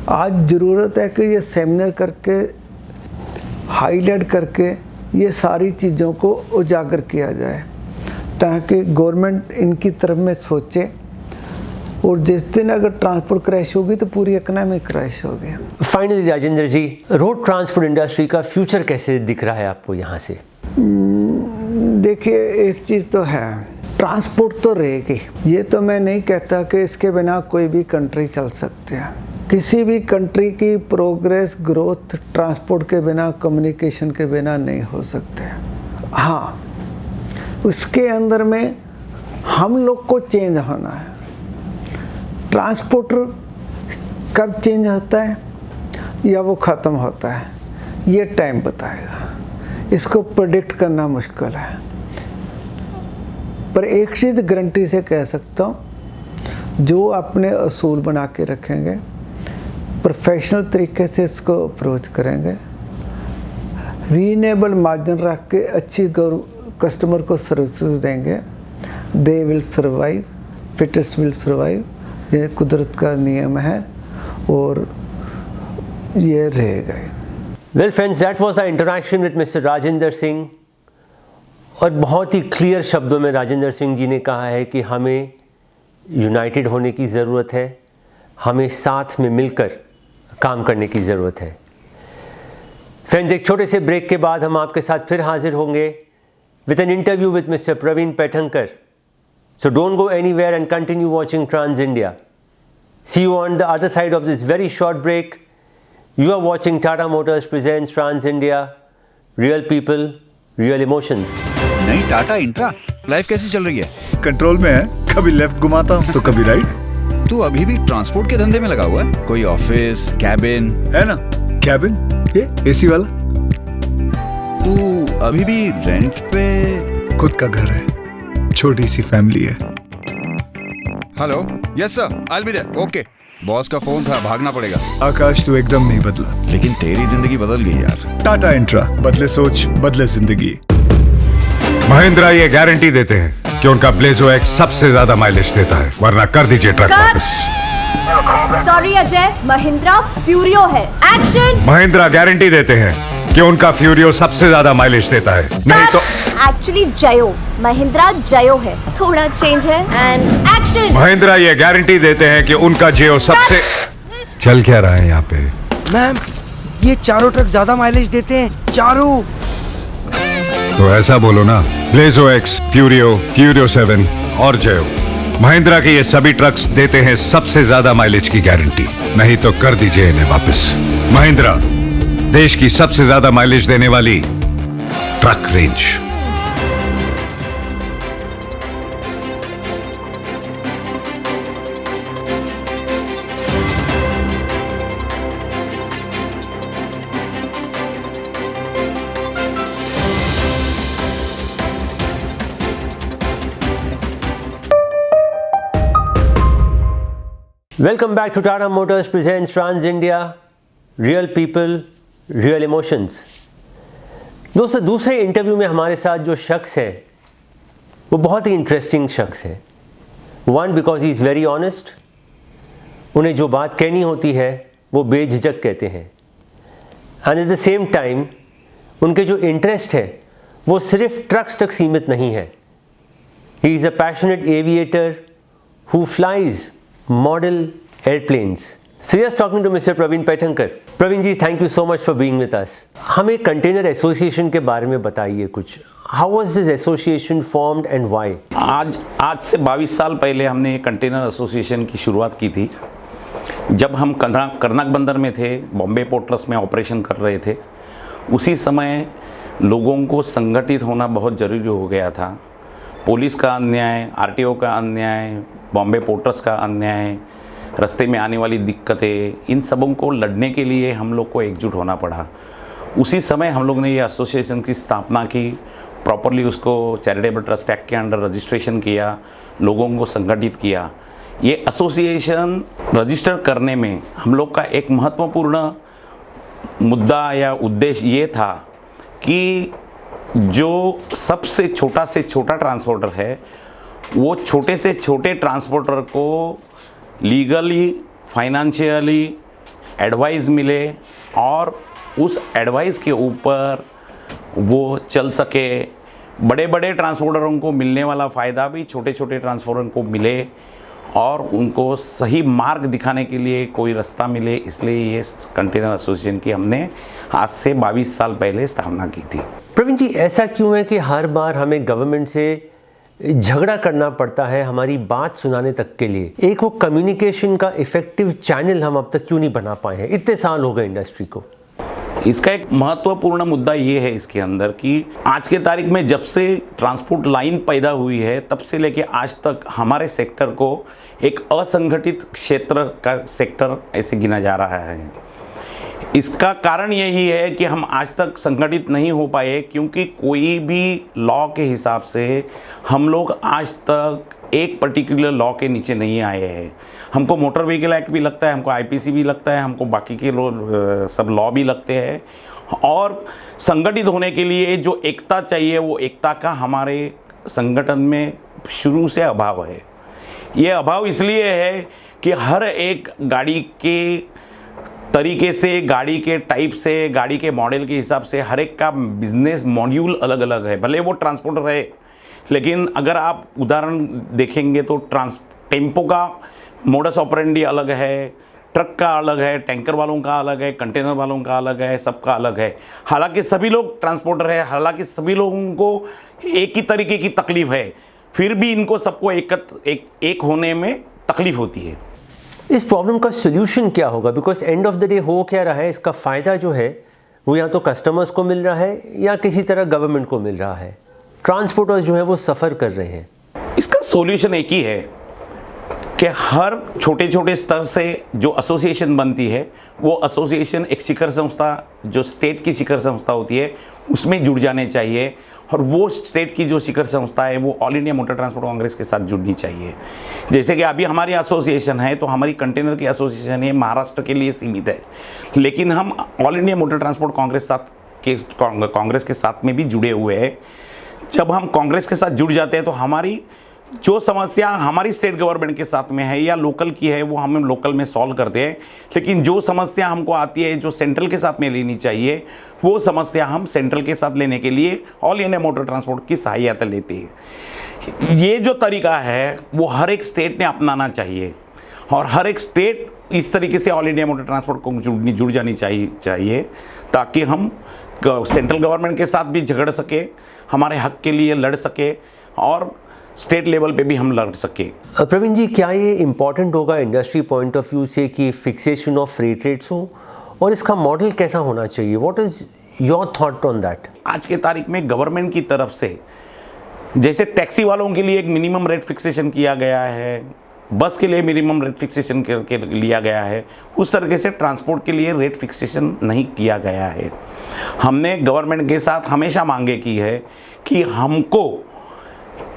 आज ज़रूरत है कि ये सेमिनार करके, हाईलाइट करके ये सारी चीज़ों को उजागर किया जाए, ताकि गवर्नमेंट इनकी तरफ में सोचे, और जिस दिन अगर ट्रांसपोर्ट क्रैश होगी तो पूरी इकनॉमी क्रैश होगी। फाइनली राजेंद्र जी, रोड ट्रांसपोर्ट इंडस्ट्री का फ्यूचर कैसे दिख रहा है आपको यहाँ से? देखिए, एक चीज़ तो है, ट्रांसपोर्ट तो रहेगी, ये तो मैं नहीं कहता कि इसके बिना कोई भी कंट्री चल सकती है। किसी भी कंट्री की प्रोग्रेस, ग्रोथ ट्रांसपोर्ट के बिना, कम्युनिकेशन के बिना नहीं हो सकते। हाँ, उसके अंदर में हम लोग को चेंज होना है। ट्रांसपोर्टर कब चेंज होता है या वो ख़त्म होता है, ये टाइम बताएगा, इसको प्रेडिक्ट करना मुश्किल है। पर एक चीज़ गारंटी से कह सकता हूँ, जो अपने असूल बना के रखेंगे, प्रोफेशनल तरीके से इसको अप्रोच करेंगे, रीजनेबल मार्जिन रख के अच्छी कस्टमर को सर्विसेज देंगे, they will survive, fittest will survive. ये कुदरत का नियम है और ये रहेगा। Well friends, that was the interaction with mister Rajendra Singh. और बहुत ही क्लियर शब्दों में राजेंद्र सिंह जी ने कहा है कि हमें यूनाइटेड होने की ज़रूरत है, हमें साथ में मिलकर काम करने की ज़रूरत है। फ्रेंड्स, एक छोटे से ब्रेक के बाद हम आपके साथ फिर हाजिर होंगे with an interview with mister Praveen Paithankar. So don't go anywhere and continue watching Trans India. See you on the other side of this very short break. You are watching Tata Motors presents Trans India. Real people, real emotions. नहीं, Tata intra life कैसी चल रही है? Control में है, कभी left घुमाता हूँ तो कभी राइट। तू अभी भी ट्रांसपोर्ट के धंधे में लगा हुआ है? कोई ऑफिस, कैबिन है ना? कैबिन, ये एसी वाला। तू अभी भी रेंट पे? खुद का घर है, छोटी सी फैमिली है। Hello, yes sir, I will be there. Okay, boss का फोन था, भागना पड़ेगा। आकाश, तू एकदम नहीं बदला, लेकिन तेरी जिंदगी बदल गई यार। टाटा इंट्रा, बदले सोच, बदले जिंदगी। महिंद्रा ये गारंटी देते हैं कि उनका ब्लेजो एक्स सबसे ज्यादा माइलेज देता है, वरना कर दीजिए ट्रक वापस। सॉरी अजय, महिंद्रा फ्यूरियो है। एक्शन। महिंद्रा गारंटी देते हैं कि उनका फ्यूरियो सबसे ज्यादा माइलेज देता है, नहीं तो एक्चुअली जयो, महिंद्रा जयो है, थोड़ा चेंज है। And action. महिंद्रा ये गारंटी देते हैं कि उनका जियो सबसे। चल क्या रहा है यहाँ पे? मैम, ये चारों ट्रक ज्यादा माइलेज देते हैं, चारों। तो ऐसा बोलो ना, ब्लेजो एक्स, फ्यूरियो, फ्यूरियो 7 और जयो। महिंद्रा के ये सभी ट्रक्स देते हैं सबसे ज्यादा माइलेज की गारंटी, नहीं तो कर दीजिए इन्हें वापस। महिंद्रा, देश की सबसे ज्यादा माइलेज देने वाली truck range. Welcome back to Tata Motors presents Trans India, Real People, Real Emotions। दोस्तों, दूसरे इंटरव्यू में हमारे साथ जो शख्स है वो बहुत ही इंटरेस्टिंग शख्स है। One, because he is very honest, उन्हें जो बात कहनी होती है वो बेझिझक कहते हैं, and at the same time उनके जो इंटरेस्ट है वो सिर्फ ट्रक्स तक सीमित नहीं है। He is a passionate aviator who flies model airplanes. So yes, talking to Mr. Praveen Paithankar. Praveen ji, thank you so much for being with us. हमें कंटेनर एसोसिएशन के बारे में बताइए कुछ। How was this association formed and why? आज से 22 साल पहले हमने कंटेनर एसोसिएशन की शुरुआत की थी। जब हम कर्नाक बंदर में थे, बॉम्बे पोर्ट ट्रस्ट में ऑपरेशन कर रहे थे, उसी समय लोगों को संगठित होना बहुत ज़रूरी हो गया था। पुलिस का अन्याय, आरटीओ का अन्याय, बॉम्बे पोर्टर्स का अन्याय, रास्ते में आने वाली दिक्कतें, इन सबों को लड़ने के लिए हम लोग को एकजुट होना पड़ा। उसी समय हम लोग ने ये एसोसिएशन की स्थापना की, प्रॉपरली उसको चैरिटेबल ट्रस्ट एक्ट के अंडर रजिस्ट्रेशन किया, लोगों को संगठित किया। ये एसोसिएशन रजिस्टर करने में हम लोग का एक महत्वपूर्ण मुद्दा या उद्देश्य ये था कि जो सबसे छोटा से छोटा ट्रांसपोर्टर है, वो छोटे से छोटे ट्रांसपोर्टर को लीगली, फाइनेंशियली एडवाइस मिले और उस एडवाइस के ऊपर वो चल सके। बड़े बड़े ट्रांसपोर्टरों को मिलने वाला फ़ायदा भी छोटे छोटे ट्रांसपोर्टरों को मिले और उनको सही मार्ग दिखाने के लिए कोई रास्ता मिले। इसलिए ये कंटेनर एसोसिएशन की हमने आज से 22 साल पहले स्थापना की थी। प्रवीण जी, ऐसा क्यों है कि हर बार हमें गवर्नमेंट से झगड़ा करना पड़ता है हमारी बात सुनाने तक के लिए? एक वो कम्युनिकेशन का इफेक्टिव चैनल हम अब तक क्यों नहीं बना पाए हैं? इतने साल हो गए इंडस्ट्री को। इसका एक महत्वपूर्ण मुद्दा ये है इसके अंदर कि आज के तारीख में जब से ट्रांसपोर्ट लाइन पैदा हुई है, तब से लेके आज तक हमारे सेक्टर को एक असंगठित क्षेत्र का सेक्टर ऐसे गिना जा रहा है। इसका कारण यही है कि हम आज तक संगठित नहीं हो पाए, क्योंकि कोई भी लॉ के हिसाब से हम लोग आज तक एक पर्टिकुलर लॉ के नीचे नहीं आए हैं। हमको मोटर व्हीकल एक्ट भी लगता है, हमको आईपीसी भी लगता है, हमको बाकी के सब लॉ भी लगते हैं। और संगठित होने के लिए जो एकता चाहिए, वो एकता का हमारे संगठन में शुरू से अभाव है। ये अभाव इसलिए है कि हर एक गाड़ी के तरीके से, गाड़ी के टाइप से, गाड़ी के मॉडल के हिसाब से हर एक का बिजनेस मॉड्यूल अलग अलग है। भले वो ट्रांसपोर्टर है, लेकिन अगर आप उदाहरण देखेंगे तो टेम्पो का मोडस ऑपरेंडी अलग है, ट्रक का अलग है, टैंकर वालों का अलग है, कंटेनर वालों का अलग है, सबका अलग है। हालांकि सभी लोग ट्रांसपोर्टर है, हालांकि सभी लोगों को एक ही तरीके की तकलीफ है, फिर भी इनको सबको एक होने में तकलीफ होती है। इस प्रॉब्लम का सोल्यूशन क्या होगा? Because end of the day हो क्या रहा है, इसका फ़ायदा जो है वो या तो कस्टमर्स को मिल रहा है या किसी तरह गवर्नमेंट को मिल रहा है। ट्रांसपोर्टर्स जो है वो सफ़र कर रहे हैं। इसका सॉल्यूशन एक ही है कि हर छोटे छोटे स्तर से जो एसोसिएशन बनती है, वो एसोसिएशन एक शिखर संस्था, जो स्टेट की शिखर संस्था होती है, उसमें जुड़ जाने चाहिए। और वो स्टेट की जो शिखर संस्था है वो all India motor transport Congress के साथ जुड़नी चाहिए। जैसे कि अभी हमारी एसोसिएशन है, तो हमारी कंटेनर की एसोसिएशन है, महाराष्ट्र के लिए सीमित है, लेकिन हम all India motor transport Congress के साथ में भी जुड़े हुए हैं। जब हम कांग्रेस के साथ जुड़ जाते हैं तो हमारी जो समस्या हमारी स्टेट गवर्नमेंट के साथ में है या लोकल की है, वो हम लोकल में सॉल्व करते हैं। लेकिन जो समस्या हमको आती है, जो सेंट्रल के साथ में लेनी चाहिए, वो समस्या हम सेंट्रल के साथ लेने के लिए ऑल इंडिया मोटर ट्रांसपोर्ट की सहायता लेते हैं। ये जो तरीका है वो हर एक स्टेट ने अपनाना चाहिए और हर एक स्टेट इस तरीके से ऑल इंडिया मोटर ट्रांसपोर्ट को जुड़ जानी चाहिए ताकि हम सेंट्रल गवर्नमेंट के साथ भी झगड़ सके, हमारे हक के लिए लड़ सके और स्टेट लेवल पे भी हम लड़ सके। प्रवीण जी, क्या ये इम्पॉर्टेंट होगा इंडस्ट्री पॉइंट ऑफ व्यू से कि फिक्सेशन ऑफ फ्रेट रेट्स हो, और इसका मॉडल कैसा होना चाहिए? What is your thought on that? आज के तारीख में गवर्नमेंट की तरफ से जैसे टैक्सी वालों के लिए एक मिनिमम रेट फिक्सेशन किया गया है, बस के लिए मिनिमम रेट फिक्सेशन के लिया गया है, उस तरीके से ट्रांसपोर्ट के लिए रेट फिक्सेशन नहीं किया गया है। हमने गवर्नमेंट के साथ हमेशा मांगे की है कि हमको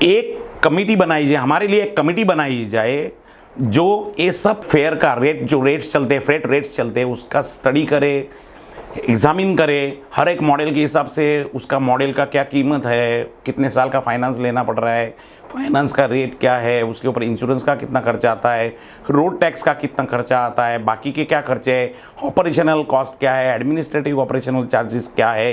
एक कमेटी बनाई जाए, हमारे लिए एक कमेटी बनाई जाए जो ये सब फेयर का रेट, जो रेट्स चलते हैं, फ्रेट रेट्स चलते हैं, उसका स्टडी करे, एग्जामिन करे, हर एक मॉडल के हिसाब से उसका मॉडल का क्या कीमत है, कितने साल का फाइनेंस लेना पड़ रहा है, फाइनेंस का रेट क्या है, उसके ऊपर इंश्योरेंस का कितना खर्चा आता है, रोड टैक्स का कितना खर्चा आता है, बाकी के क्या खर्चे है, ऑपरेशनल कॉस्ट क्या है, एडमिनिस्ट्रेटिव ऑपरेशनल चार्जेस क्या है,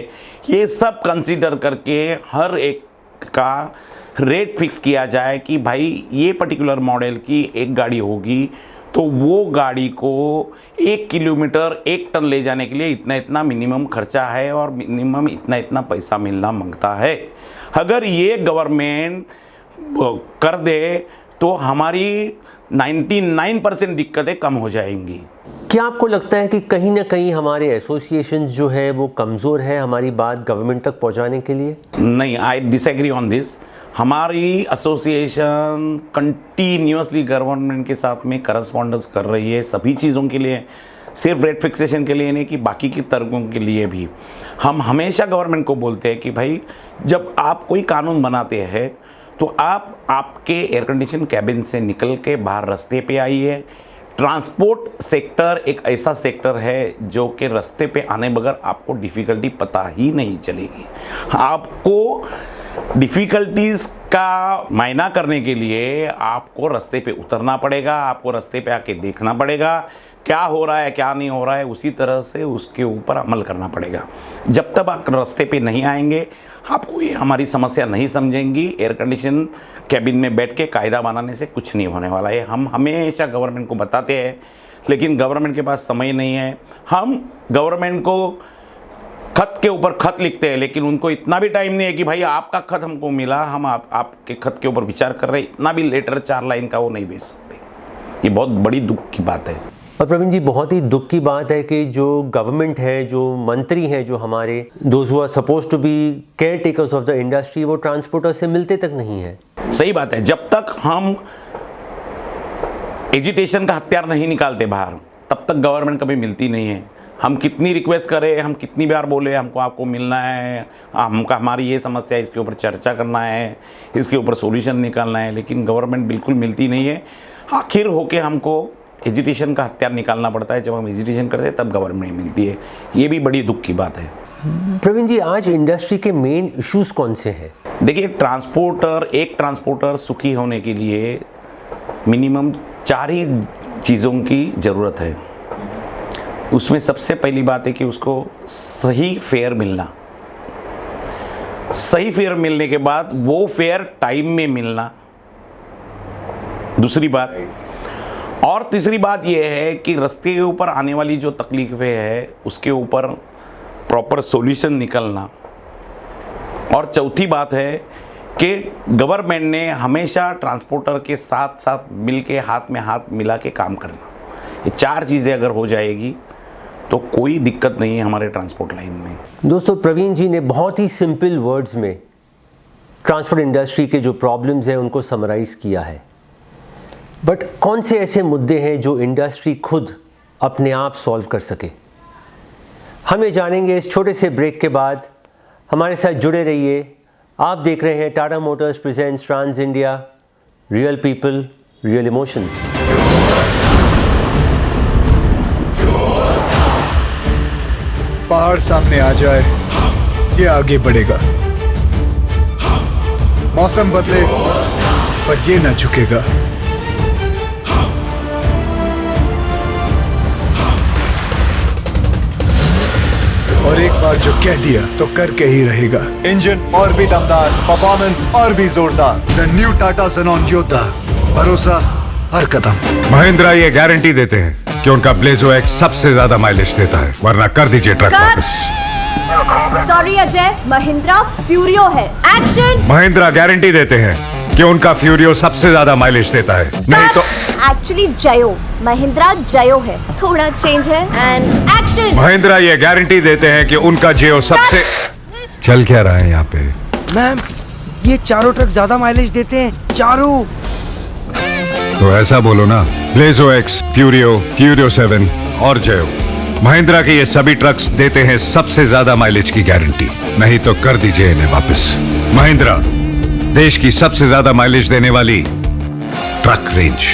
ये सब कंसीडर करके हर एक का रेट फिक्स किया जाए कि भाई ये पर्टिकुलर मॉडल की एक गाड़ी होगी तो वो गाड़ी को 1 किलोमीटर 1 टन ले जाने के लिए इतना इतना मिनिमम खर्चा है और मिनिमम इतना इतना पैसा मिलना मांगता है। अगर ये गवर्नमेंट कर दे तो हमारी 99% दिक्कतें कम हो जाएंगी। क्या आपको लगता है कि कहीं ना कहीं हमारे एसोसिएशन जो है वो कमज़ोर है हमारी बात गवर्नमेंट तक पहुंचाने के लिए? नहीं, आई डिसएग्री ऑन दिस। हमारी एसोसिएशन कंटिन्यूसली गवर्नमेंट के साथ में करस्पॉन्डेंस कर रही है सभी चीज़ों के लिए, सिर्फ रेट फिक्सेशन के लिए नहीं कि बाकी की तर्कों के लिए भी। हम हमेशा गवर्नमेंट को बोलते हैं कि भाई जब आप कोई कानून बनाते हैं तो आप आपके एयर कंडीशन कैबिन से निकल के बाहर रास्ते पे आइए। ट्रांसपोर्ट सेक्टर एक ऐसा सेक्टर है जो कि रास्ते पे आने बगैर आपको डिफ़िकल्टी पता ही नहीं चलेगी। आपको डिफ़िकल्टीज़ का मायना करने के लिए आपको रास्ते पे उतरना पड़ेगा, आपको रास्ते पे आके देखना पड़ेगा क्या हो रहा है क्या नहीं हो रहा है, उसी तरह से उसके ऊपर अमल करना पड़ेगा। जब तक आप रास्ते पे नहीं आएंगे आपको ये हमारी समस्या नहीं समझेंगी। एयर कंडीशन कैबिन में बैठ के कायदा बनाने से कुछ नहीं होने वाला है। हम हमेशा गवर्नमेंट को बताते हैं लेकिन गवर्नमेंट के पास समय नहीं है। हम गवर्नमेंट को खत के ऊपर खत लिखते हैं लेकिन उनको इतना भी टाइम नहीं है कि भाई आपका खत हमको मिला, हम आपके खत के ऊपर विचार कर रहे हैं, इतना भी लेटर 4 लाइन का वो नहीं भेज सकते। ये बहुत बड़ी दुख की बात है। और प्रवीण जी, बहुत ही दुख की बात है कि जो गवर्नमेंट है, जो मंत्री हैं, जो हमारे those who are supposed to be care takers of the industry, वो ट्रांसपोर्टर से मिलते तक नहीं है। सही बात है। जब तक हम एजिटेशन का हथियार नहीं निकालते बाहर तब तक गवर्नमेंट कभी मिलती नहीं है। हम कितनी रिक्वेस्ट करें, हम कितनी बार बोले हमको आपको मिलना है, हमको हमारी ये समस्या है, इसके ऊपर चर्चा करना है, इसके ऊपर सॉल्यूशन निकालना है, लेकिन गवर्नमेंट बिल्कुल मिलती नहीं है। आखिर होके हमको एजिटेशन का हथियार निकालना पड़ता है। जब हम एजिटेशन करते हैं तब गवर्नमेंट मिलती है। ये भी बड़ी दुख की बात है। प्रवीण जी, आज इंडस्ट्री के मेन इश्यूज कौन से हैं? देखिए, एक ट्रांसपोर्टर सुखी होने के लिए मिनिमम 4 ही चीज़ों की ज़रूरत है। उसमें सबसे पहली बात है कि उसको सही फेयर मिलना, सही फेयर मिलने के बाद वो फेयर टाइम में मिलना, दूसरी बात। और तीसरी बात यह है कि रास्ते के ऊपर आने वाली जो तकलीफें हैं उसके ऊपर प्रॉपर सॉल्यूशन निकलना। और चौथी बात है कि गवर्नमेंट ने हमेशा ट्रांसपोर्टर के साथ साथ मिल के हाथ में हाथ मिला के काम करना। ये 4 चीज़ें अगर हो जाएगी तो कोई दिक्कत नहीं है हमारे ट्रांसपोर्ट लाइन में। दोस्तों, प्रवीण जी ने बहुत ही सिंपल वर्ड्स में ट्रांसपोर्ट इंडस्ट्री के जो प्रॉब्लम्स हैं उनको समराइज़ किया है। बट कौन से ऐसे मुद्दे हैं जो इंडस्ट्री खुद अपने आप सॉल्व कर सके? हम ये जानेंगे इस छोटे से ब्रेक के बाद। हमारे साथ जुड़े रहिए। आप देख रहे हैं Tata motors presents trans India, real people, real emotions. पहाड़ सामने आ जाए ये आगे बढ़ेगा, मौसम बदले पर ये ना झुकेगा। और एक बार जो कह दिया तो करके ही रहेगा। इंजन और भी दमदार, परफॉर्मेंस और भी जोरदार। द न्यू टाटा ज़ेनॉन योद्धा, भरोसा हर कदम। महिंद्रा ये गारंटी देते हैं कि उनका ब्लेजो एक्स सबसे ज्यादा माइलेज देता है, वरना कर दीजिए ट्रक वापस। सॉरी अजय, महिंद्रा फ्यूरियो है। एक्शन। महिंद्रा गारंटी देते हैं कि उनका फ्यूरियो सबसे ज्यादा माइलेज देता है, नहीं तो एक्चुअली जयो, महिंद्रा जयो है, थोड़ा चेंज है। And action. महिंद्रा ये गारंटी देते हैं कि उनका जियो सबसे। चल क्या रहा है यहाँ पे? मैम, ये चारों ट्रक ज्यादा माइलेज देते हैं, चारों। तो ऐसा बोलो ना, ब्लेजो एक्स, फ्यूरियो, फ्यूरियो 7 और जयो। महिंद्रा के ये सभी ट्रक्स देते हैं सबसे ज्यादा माइलेज की गारंटी, नहीं तो कर दीजिए इन्हें वापस। महिंद्रा, देश की सबसे ज्यादा माइलेज देने वाली truck range.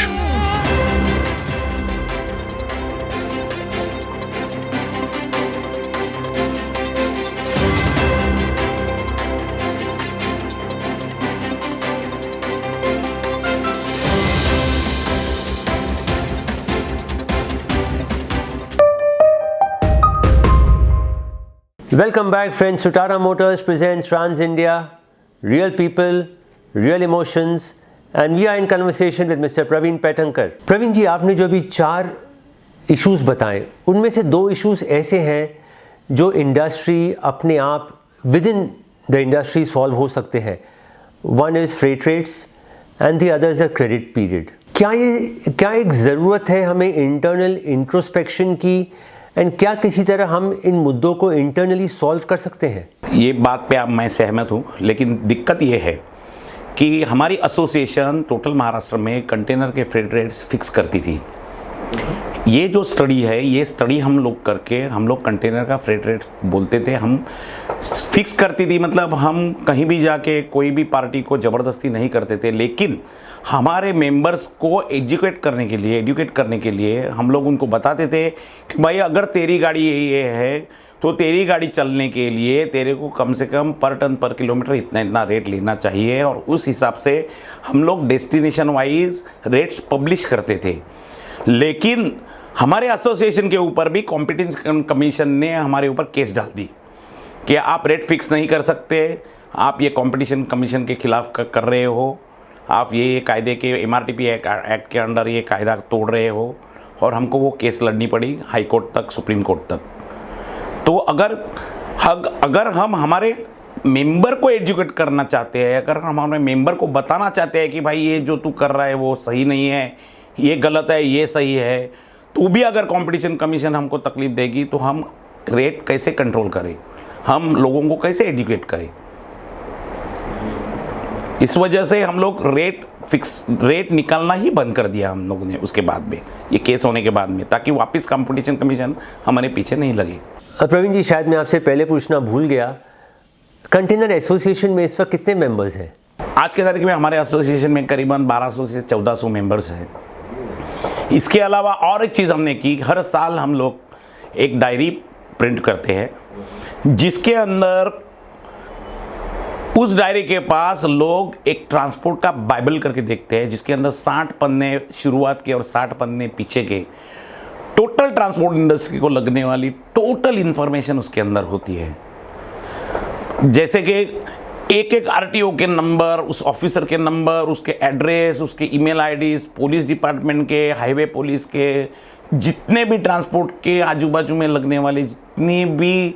Welcome back, friends, to Tata Motors presents Trans India, real people, real emotions, and we are in conversation with Mr. Praveen Paitankar. Praveen ji, आपने जो अभी 4 इश्यूज़ बताए, उनमें से 2 इश्यूज़ ऐसे हैं जो इंडस्ट्री अपने आप with in the industry solve हो सकते हैं. One is freight rates and the other is a credit period. क्या एक ज़रूरत है हमें इंटरनल इंट्रोस्पेक्शन की, एंड क्या किसी तरह हम इन मुद्दों को इंटरनली सॉल्व कर सकते हैं? ये बात पे अब मैं सहमत हूँ, लेकिन दिक्कत ये है कि हमारी एसोसिएशन टोटल महाराष्ट्र में कंटेनर के फ्रेट रेट्स फिक्स करती थी. ये जो स्टडी है, ये स्टडी हम लोग करके हम लोग कंटेनर का फ्रेट रेट बोलते थे, हम फिक्स करती थी. मतलब हम कहीं भी जाके कोई भी पार्टी को ज़बरदस्ती नहीं करते थे, लेकिन हमारे मेंबर्स को एजुकेट करने के लिए हम लोग उनको बताते थे कि भाई अगर तेरी गाड़ी ये है तो तेरी गाड़ी चलने के लिए तेरे को कम से कम पर टन पर किलोमीटर इतना रेट लेना चाहिए. और उस हिसाब से हम लोग डेस्टिनेशन वाइज रेट्स पब्लिश करते थे. लेकिन हमारे एसोसिएशन के ऊपर भी कॉम्पिटिशन कमीशन ने हमारे ऊपर केस डाल दी कि आप रेट फिक्स नहीं कर सकते, आप ये कॉम्पिटिशन कमीशन के खिलाफ कर रहे हो, आप ये कायदे के MRTP एक्ट के अंडर ये कायदा तोड़ रहे हो. और हमको वो केस लड़नी पड़ी हाई कोर्ट तक, सुप्रीम कोर्ट तक. तो अगर हम हमारे मेंबर को एजुकेट करना चाहते हैं, अगर हम हमारे मेंबर को बताना चाहते हैं कि भाई ये जो तू कर रहा है वो सही नहीं है, ये गलत है, ये सही है, तो भी अगर कंपटीशन कमीशन हमको तकलीफ देगी तो हम रेट कैसे कंट्रोल करें, हम लोगों को कैसे एजुकेट करें. इस वजह से हम लोग रेट निकालना ही बंद कर दिया हम लोगों ने उसके बाद में, ये केस होने के बाद में, ताकि वापस कंपटीशन कमीशन हमारे पीछे नहीं लगे. प्रवीण जी, शायद मैं आपसे पहले पूछना भूल गया, कंटेनर एसोसिएशन में इस वक्त कितने मेंबर्स हैं? आज के तारीख में हमारे एसोसिएशन में करीबन 1200 से 1400 मेंबर्स हैं. इसके अलावा और एक चीज़ हमने की, हर साल हम लोग एक डायरी प्रिंट करते हैं जिसके अंदर उस डायरी के पास लोग एक ट्रांसपोर्ट का बाइबल करके देखते हैं, जिसके अंदर 60 पन्ने शुरुआत के और 60 पन्ने पीछे के टोटल ट्रांसपोर्ट इंडस्ट्री को लगने वाली टोटल इंफॉर्मेशन उसके अंदर होती है. जैसे कि एक RTO के नंबर, उस ऑफिसर के नंबर, उसके एड्रेस, उसके ईमेल आईडीज, पुलिस डिपार्टमेंट के, हाईवे पुलिस के, जितने भी ट्रांसपोर्ट के आजू बाजू में लगने वाले जितनी भी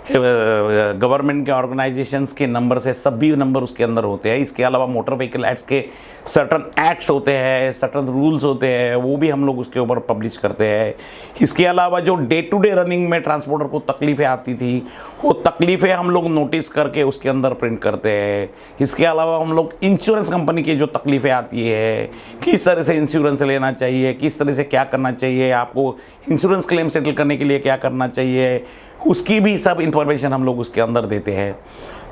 गवर्नमेंट के ऑर्गेनाइजेशंस के नंबर है, सभी नंबर उसके अंदर होते हैं. इसके अलावा मोटर व्हीकल एक्ट्स के सर्टन एक्ट्स होते हैं, सर्टन रूल्स होते हैं, वो भी हम लोग उसके ऊपर पब्लिश करते हैं. इसके अलावा जो डे टू डे रनिंग में ट्रांसपोर्टर को तकलीफ़ें आती थी, वो तकलीफ़ें हम लोग नोटिस करके उसके अंदर प्रिंट करते हैं. इसके अलावा हम लोग इंश्योरेंस कंपनी की जो तकलीफ़ें आती है, किस तरह से इंश्योरेंस लेना चाहिए, किस तरह से क्या करना चाहिए, आपको इंश्योरेंस क्लेम सेटल करने के लिए क्या करना चाहिए, उसकी भी सब इंफॉर्मेशन हम लोग उसके अंदर देते हैं.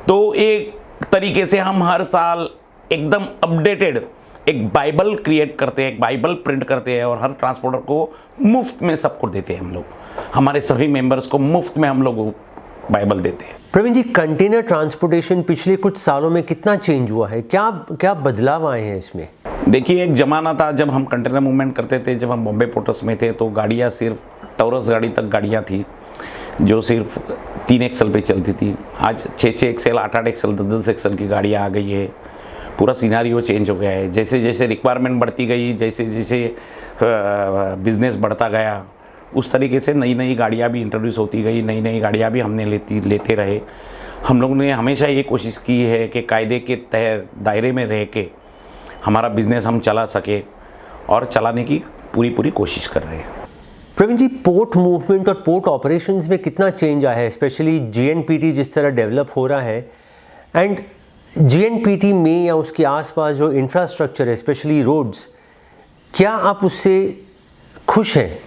तो एक तरीके से हम हर साल एकदम अपडेटेड एक बाइबल क्रिएट करते हैं, एक बाइबल प्रिंट करते हैं और हर ट्रांसपोर्टर को मुफ्त में सबको देते हैं. हम लोग हमारे सभी मेंबर्स को मुफ्त में हम लोग बाइबल देते हैं. प्रवीण जी, कंटेनर ट्रांसपोर्टेशन पिछले कुछ सालों में कितना चेंज हुआ है, क्या बदलाव आए हैं इसमें? देखिए, एक ज़माना था जब हम कंटेनर मूवमेंट करते थे, जब हम बॉम्बे पोर्ट्स में थे, तो गाड़ियाँ सिर्फ टॉरस गाड़ी तक गाड़ियाँ थी जो सिर्फ 3 एक्सल पे चलती थी. आज 6 एक्सल, 8 एक्सल, 10 एक्सल की गाड़ियाँ आ गई है. पूरा सिनारियो चेंज हो गया है. जैसे जैसे रिक्वायरमेंट बढ़ती गई, जैसे जैसे बिजनेस बढ़ता गया, उस तरीके से नई नई गाड़ियाँ भी इंट्रोड्यूस होती गई, नई नई गाड़ियाँ भी हमने लेते रहे. हम लोगों ने हमेशा ये कोशिश की है कि कायदे के दायरे में रह के हमारा बिजनेस हम चला सके, और चलाने की पूरी कोशिश कर रहे हैं. प्रवीण जी, पोर्ट मूवमेंट और पोर्ट ऑपरेशंस में कितना चेंज आया है, स्पेशली JNPT जिस तरह डेवलप हो रहा है, एंड JNPT में या उसके आसपास जो इंफ्रास्ट्रक्चर है, स्पेशली रोड्स, क्या आप उससे खुश हैं?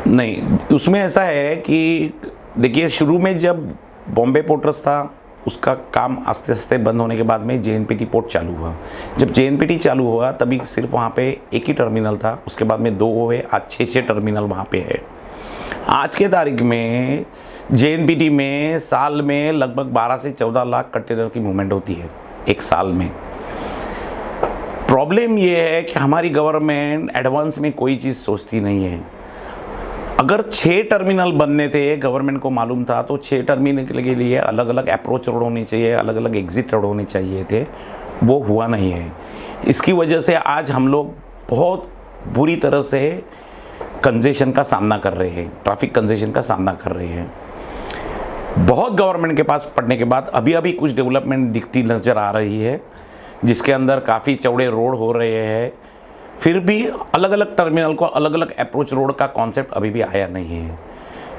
नहीं, उसमें ऐसा है कि देखिए, शुरू में जब बॉम्बे पोर्ट्स था, उसका काम आस्ते आस्ते बंद होने के बाद में JNPT पोर्ट चालू हुआ. जब JNPT चालू हुआ तभी सिर्फ वहाँ पे एक ही टर्मिनल था, उसके बाद में 2 हुए, आज 6 टर्मिनल वहाँ पे है. आज के तारीख में JNPT में साल में लगभग 12 से 14 लाख कंटेनर की मूवमेंट होती है एक साल में. प्रॉब्लम ये है कि हमारी गवर्नमेंट एडवांस में कोई चीज़ सोचती नहीं है. अगर 6 टर्मिनल बनने थे, गवर्नमेंट को मालूम था, तो 6 टर्मिनल के लिए अलग अलग अप्रोच रोड होनी चाहिए, अलग अलग एग्जिट रोड होने चाहिए थे। वो हुआ नहीं है। इसकी वजह से आज हम लोग बहुत बुरी तरह से कंजेशन का सामना कर रहे हैं, ट्रैफिक कंजेशन का सामना कर रहे हैं। बहुत गवर्नमेंट के पास पढ़ने के बाद अभी अभी कुछ डेवलपमेंट दिखती नज़र आ रही है, जिसके अंदर काफ़ी चौड़े रोड हो रहे हैं। फिर भी अलग अलग टर्मिनल को अलग अलग अप्रोच रोड का कॉन्सेप्ट अभी भी आया नहीं है।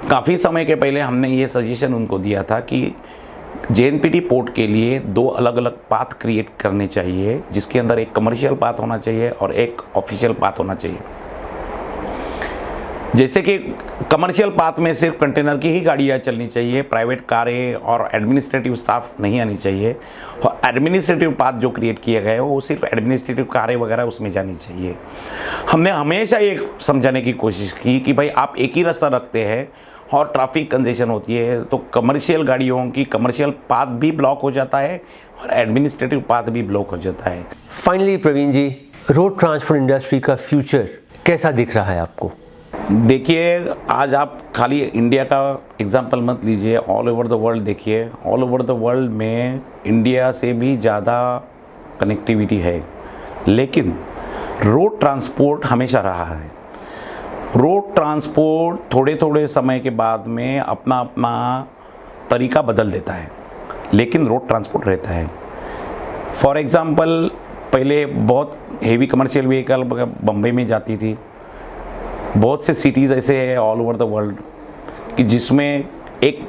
काफ़ी समय के पहले हमने ये सजेशन उनको दिया था कि JNPT पोर्ट के लिए 2 अलग अलग पाथ क्रिएट करने चाहिए, जिसके अंदर एक कमर्शियल पाथ होना चाहिए और एक ऑफिशियल पाथ होना चाहिए। जैसे कि कमर्शियल पाथ में सिर्फ कंटेनर की ही गाड़ियाँ चलनी चाहिए, प्राइवेट कारें और एडमिनिस्ट्रेटिव स्टाफ नहीं आनी चाहिए। और एडमिनिस्ट्रेटिव पाथ जो क्रिएट किया गया है वो सिर्फ एडमिनिस्ट्रेटिव कारें वगैरह उसमें जानी चाहिए। हमने हमेशा ये समझाने की कोशिश की कि भाई आप एक ही रास्ता रखते हैं और ट्रैफिक कंजेशन होती है तो कमर्शियल गाड़ियों की कमर्शियल पाथ भी ब्लॉक हो जाता है और एडमिनिस्ट्रेटिव पाथ भी ब्लॉक हो जाता है। फाइनली प्रवीण जी, रोड ट्रांसपोर्ट इंडस्ट्री का फ्यूचर कैसा दिख रहा है आपको? देखिए, आज आप खाली इंडिया का एग्जांपल मत लीजिए, ऑल ओवर द वर्ल्ड देखिए। ऑल ओवर द वर्ल्ड में इंडिया से भी ज़्यादा कनेक्टिविटी है, लेकिन रोड ट्रांसपोर्ट हमेशा रहा है। रोड ट्रांसपोर्ट थोड़े थोड़े समय के बाद में अपना अपना तरीका बदल देता है, लेकिन रोड ट्रांसपोर्ट रहता है। फॉर एग्ज़ाम्पल, पहले बहुत हेवी कमर्शियल व्हीकल बम्बई में जाती थी। बहुत से सिटीज़ ऐसे हैं ऑल ओवर द वर्ल्ड कि जिसमें एक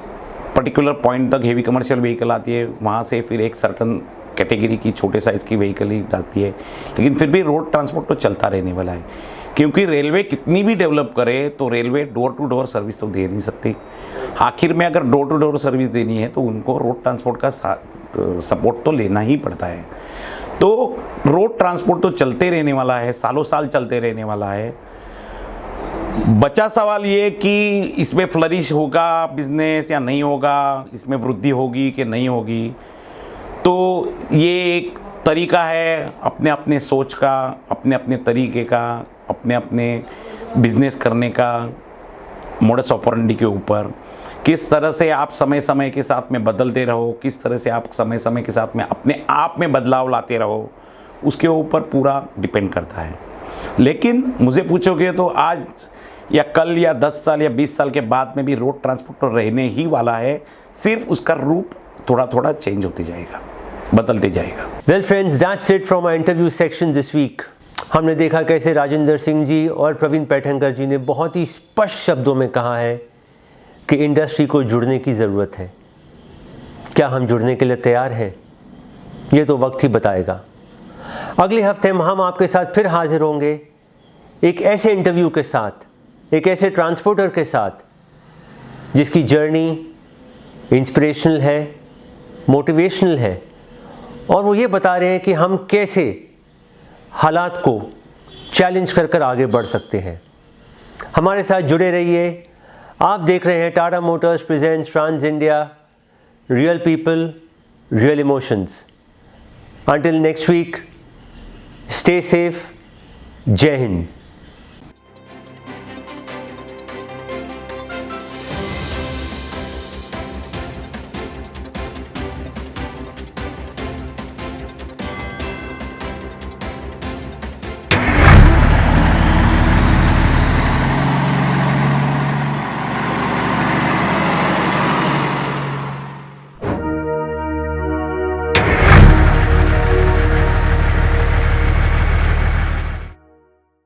पर्टिकुलर पॉइंट तक हेवी कमर्शियल व्हीकल आती है, वहाँ से फिर एक सर्टन कैटेगरी की छोटे साइज़ की व्हीकल ही जाती है। लेकिन फिर भी रोड ट्रांसपोर्ट तो चलता रहने वाला है, क्योंकि रेलवे कितनी भी डेवलप करे तो railway door to door service तो दे नहीं सकती। आखिर में अगर डोर टू डोर सर्विस देनी है तो उनको रोड ट्रांसपोर्ट का सपोर्ट तो लेना ही पड़ता है। तो रोड ट्रांसपोर्ट तो चलते रहने वाला है, सालों साल चलते रहने वाला है। बचा सवाल ये कि इसमें फ्लरिश होगा बिजनेस या नहीं होगा, इसमें वृद्धि होगी कि नहीं होगी। तो ये एक तरीका है अपने अपने सोच का, अपने अपने तरीके का, अपने अपने बिजनेस करने का, मोडस ऑपरेंडी के ऊपर। किस तरह से आप समय समय के साथ में बदलते रहो, किस तरह से आप समय समय के साथ में अपने आप में बदलाव लाते रहो, उसके ऊपर पूरा डिपेंड करता है। लेकिन मुझे पूछोगे तो आज या कल या 10 साल या 20 साल के बाद में भी रोड ट्रांसपोर्ट तो रहने ही वाला है, सिर्फ उसका रूप थोड़ा थोड़ा चेंज होते जाएगा, बदलते जाएगा। Well friends, that's it from our interview section this week. हमने देखा कैसे राजेंद्र सिंह जी और प्रवीण पैठणकर जी ने बहुत ही स्पष्ट शब्दों में कहा है कि इंडस्ट्री को जुड़ने की ज़रूरत है। क्या हम जुड़ने के लिए तैयार हैं? ये तो वक्त ही बताएगा। अगले हफ्ते हम आपके साथ फिर हाजिर होंगे एक ऐसे इंटरव्यू के साथ, एक ऐसे ट्रांसपोर्टर के साथ जिसकी जर्नी इंस्पिरेशनल है, मोटिवेशनल है, और वो ये बता रहे हैं कि हम कैसे हालात को चैलेंज कर आगे बढ़ सकते हैं। हमारे साथ जुड़े रहिए। आप देख रहे हैं Tata motors presents trans India, real people, real emotions. Until next week, stay safe. Jai Hind.